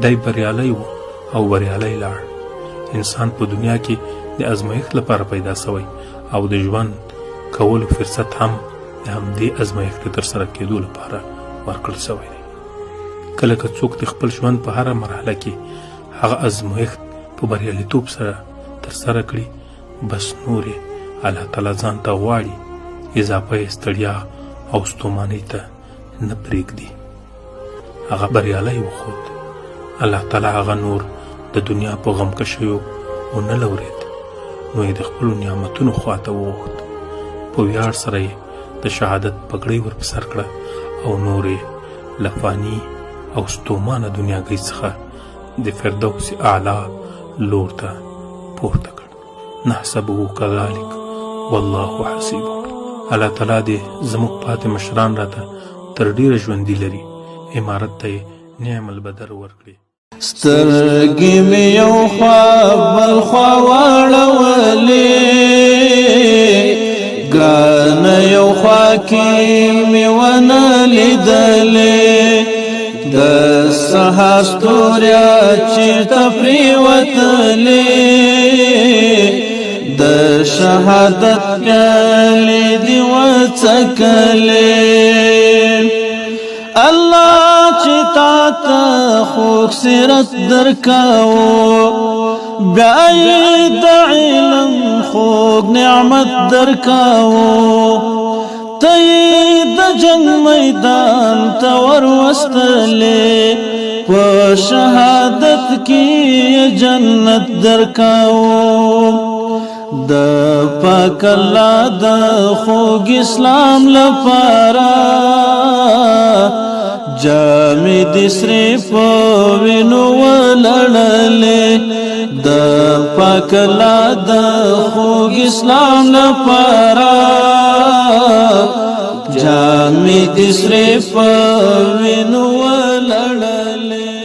دی بریالی و او بریالی لاړ. انسان په دنیا کې د ازمایښت لپاره پیدا سوی او د ژوند کولو فرصت هم د همدې ازمایښت د ترسره کېدو لپاره ورکړل سوی دی. کله که څوک د خپل ژوند په هره مرحله کې هغه ازمایښت په بریالیتوب سره ترسره کړي، بس نور یې الله تعالی ځان ته غواړي، اضافه یې ستړیا او ستومانۍ ته نه پرېږدي. هغه بریالی وخوت. الله تعالی هغه نور د دنیا په غمکشیو ونه لورېد، نو یې د خپلو نعمتونو خواته وغوښت. په ویاړ سره یې د شهادت پګړۍ ور په سر کړه او نور یې له فاني او ستومانه دنیاګۍ څخه د فردوس اعلی لور ته پورته کړ. نحسبه کذلک والله حسیبه. الله تعالی دې زموږ پاتې مشران راته تر ډیره ژوندي لري، امارت ته یې نعم البدر ورکړي. سترګې مې یو خوا بل خوا واړولې، ګرانه یو خوا کې مې ونه لیدلې، د سهار ستوریا چېرته پرېوتلې، د شهادت پیالې دې وڅکلې. الله چې تا ته خوږ سیرت درکاو، بیا یې د علم خوږ نعمت درکاو، ته یې د جنګ میدان ته وروستلې، په شهادت کې جنت درکاو. د پاک الله د خوږ اسلام لپاره جامې دې سرې په وینو ولړلې، د پاک الله د خوږ اسلام لپاره جامې دې سرې په وینو ولړلې.